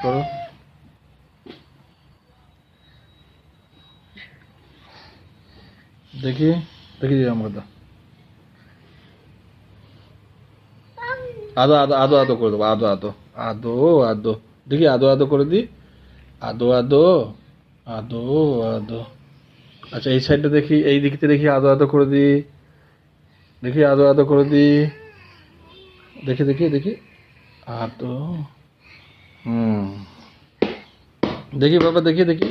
করো। দেখি দেখি আমাকে দাও। আদো আদো আদো আদো করে দেবো, আদো আদো আদো আদো। দেখি আদো আদো করে দিই। আদো আদো আদো আদো। আচ্ছা এই সাইডটা দেখি, এই দিকতে দেখি আদো আদো করে দিই। দেখি আদো আদো করে দিই। দেখি দেখি দেখি আদো। হুম, দেখি বাবা, দেখি দেখি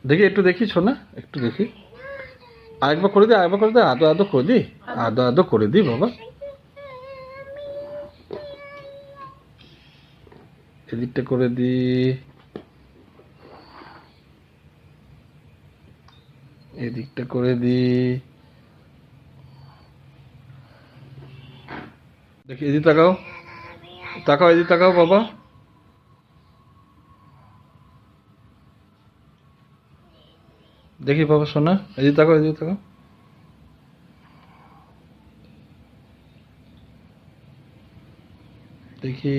দেখি, একটু দেখি শোনা, একটু দেখি। আরেকবার করে দিই, আরেকবার করে দিই, আদো আদো করে দিই। আদো আদো করে দিই বাবা। এদিকটা করে দিই, এদিকটা করে দিই। দেখি এদিক তাকাও, তাকাও এদিক তাকাও বাবা। দেখি বাবা শোনা, এদিক তাকাও, এদিক তাকাও। দেখি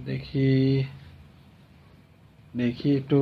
দেখি দেখি একটু।